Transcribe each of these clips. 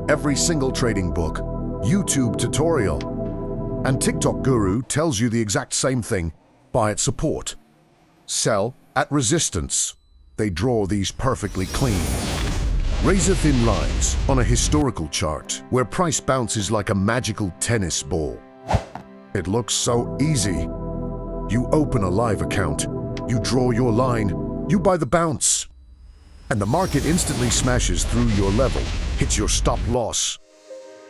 Every single trading book, YouTube tutorial, and TikTok guru tells you the exact same thing. Buy at support. Sell at resistance. They draw these perfectly clean, razor-thin lines on a historical chart where price bounces like a magical tennis ball. It looks so easy. You open a live account, you draw your line, you buy the bounce, and the market instantly smashes through your level, hits your stop loss,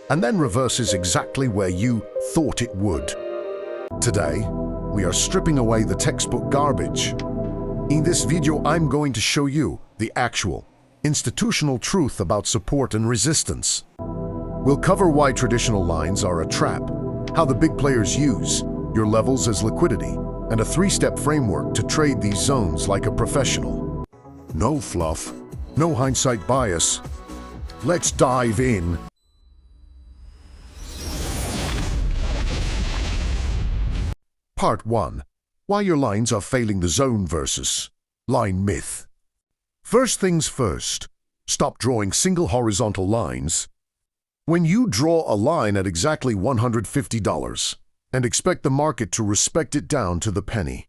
and then reverses exactly where you thought it would. Today, we are stripping away the textbook garbage. In this video, I'm going to show you the actual, institutional truth about support and resistance. We'll cover why traditional lines are a trap, how the big players use your levels as liquidity, and a 3-step framework to trade these zones like a professional. No fluff, no hindsight bias. Let's dive in. Part 1. Why your lines are failing the zone versus line myth. First things first, stop drawing single horizontal lines. When you draw a line at exactly $150 and expect the market to respect it down to the penny,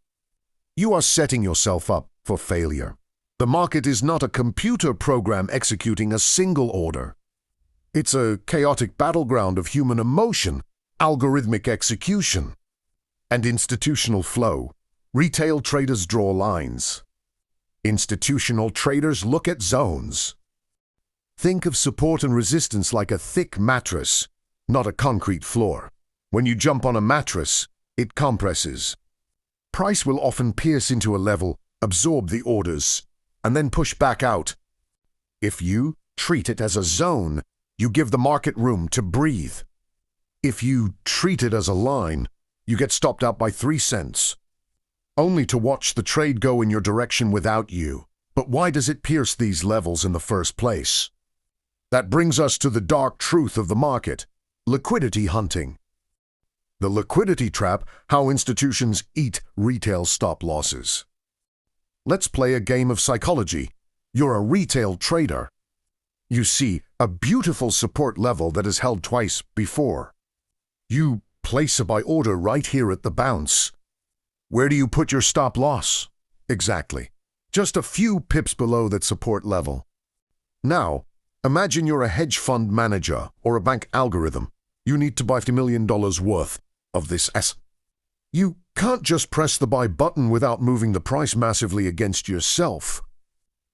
you are setting yourself up for failure. The market is not a computer program executing a single order. It's a chaotic battleground of human emotion, algorithmic execution, and institutional flow. Retail traders draw lines. Institutional traders look at zones. Think of support and resistance like a thick mattress, not a concrete floor. When you jump on a mattress, it compresses. Price will often pierce into a level, absorb the orders, and then push back out. If you treat it as a zone, you give the market room to breathe. If you treat it as a line, you get stopped out by 3 cents, only to watch the trade go in your direction without you. But why does it pierce these levels in the first place? That brings us to the dark truth of the market: liquidity hunting. The liquidity trap, how institutions eat retail stop losses. Let's play a game of psychology. You're a retail trader. You see a beautiful support level that is held twice before. You place a buy order right here at the bounce. Where do you put your stop loss? Exactly. Just a few pips below that support level. Now, imagine you're a hedge fund manager or a bank algorithm. You need to buy $50 million worth of this S. You can't just press the buy button without moving the price massively against yourself.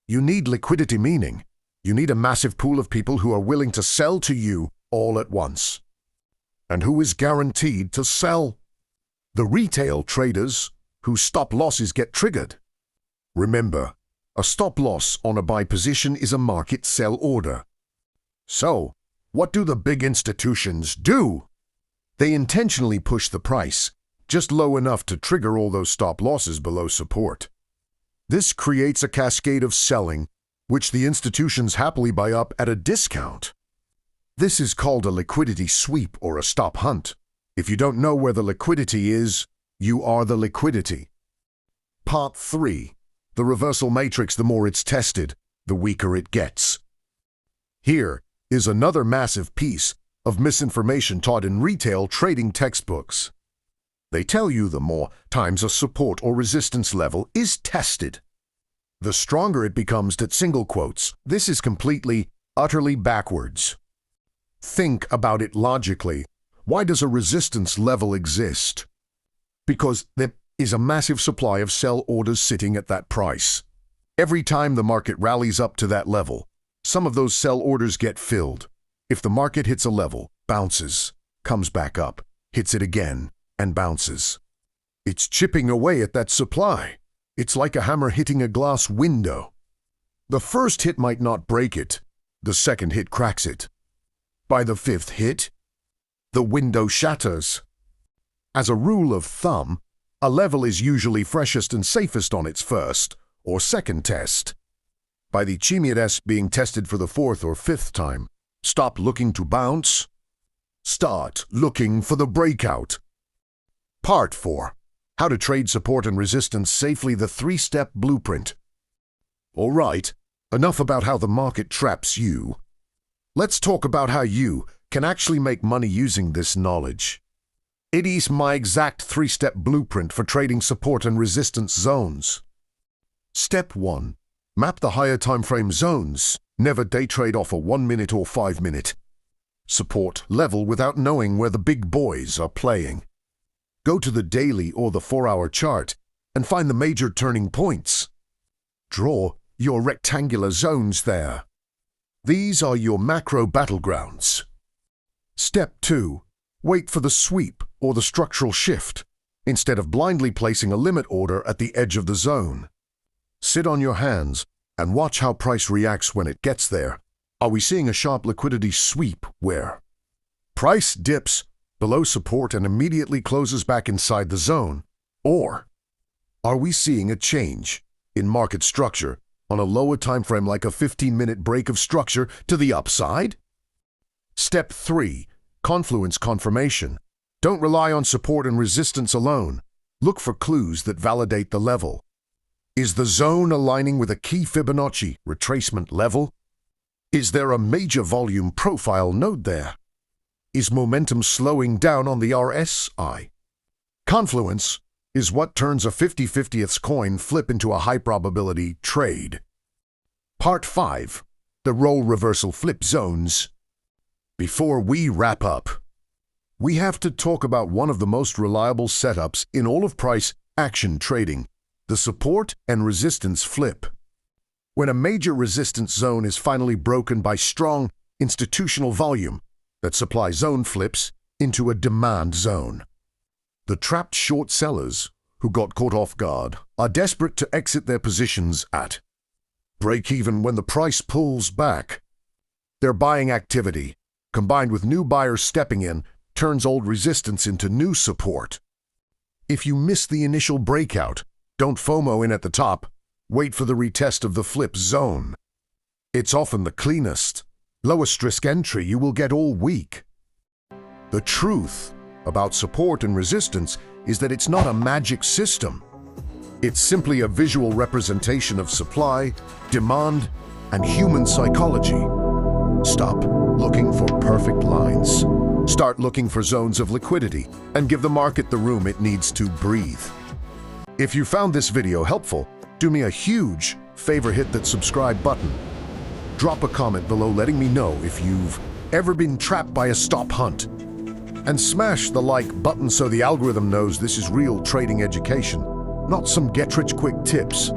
You need liquidity, meaning you need a massive pool of people who are willing to sell to you all at once. And who is guaranteed to sell? The retail traders whose stop losses get triggered. Remember, a stop loss on a buy position is a market sell order. So, what do the big institutions do? They intentionally push the price just low enough to trigger all those stop losses below support. This creates a cascade of selling, which the institutions happily buy up at a discount. This is called a liquidity sweep or a stop hunt. If you don't know where the liquidity is, you are the liquidity. Part 3. The reversal matrix. The more it's tested, the weaker it gets. Here is another massive piece of misinformation taught in retail trading textbooks. They tell you the more times a support or resistance level is tested, the stronger it becomes. That single quotes. This is completely, utterly backwards. Think about it logically. Why does a resistance level exist? Because there is a massive supply of sell orders sitting at that price. Every time the market rallies up to that level, some of those sell orders get filled. If the market hits a level, bounces, comes back up, hits it again, and bounces. It's chipping away at that supply. It's like a hammer hitting a glass window. The first hit might not break it. The second hit cracks it. By the 5th hit, the window shatters. As a rule of thumb, a level is usually freshest and safest on its first or second test. By the chimieres being tested for the 4th or 5th time, stop looking to bounce. Start looking for the breakout. Part 4. How to trade support and resistance safely. The 3-step blueprint. All right, enough about how the market traps you. Let's talk about how you can actually make money using this knowledge. It is my exact 3-step blueprint for trading support and resistance zones. Step 1. Map the higher time frame zones. Never day trade off a 1-minute or 5-minute support level without knowing where the big boys are playing. Go to the daily or the 4-hour chart and find the major turning points. Draw your rectangular zones there. These are your macro battlegrounds. Step 2. Wait for the sweep or the structural shift, instead of blindly placing a limit order at the edge of the zone. Sit on your hands and watch how price reacts when it gets there. Are we seeing a sharp liquidity sweep where price dips below support and immediately closes back inside the zone? Or are we seeing a change in market structure on a lower time frame, like a 15-minute break of structure to the upside? Step 3. Confluence confirmation. Don't rely on support and resistance alone. Look for clues that validate the level. Is the zone aligning with a key Fibonacci retracement level? Is there a major volume profile node there? Is momentum slowing down on the RSI? Confluence is what turns a 50/50ths coin flip into a high probability trade. Part 5. The role reversal flip zones. Before we wrap up, we have to talk about one of the most reliable setups in all of price action trading, the support and resistance flip. When a major resistance zone is finally broken by strong institutional volume that supply zone flips into a demand zone. The trapped short sellers who got caught off guard are desperate to exit their positions at break even when the price pulls back. Their buying activity, combined with new buyers stepping in, turns old resistance into new support. If you miss the initial breakout, don't FOMO in at the top. Wait for the retest of the flip zone. It's often the cleanest, lowest risk entry you will get all week. The truth about support and resistance is that it's not a magic system. It's simply a visual representation of supply, demand, and human psychology. Stop looking for perfect lines. Start looking for zones of liquidity and give the market the room it needs to breathe. If you found this video helpful, do me a huge favor, hit that subscribe button. Drop a comment below letting me know if you've ever been trapped by a stop hunt. And smash the like button so the algorithm knows this is real trading education, not some get-rich-quick tips.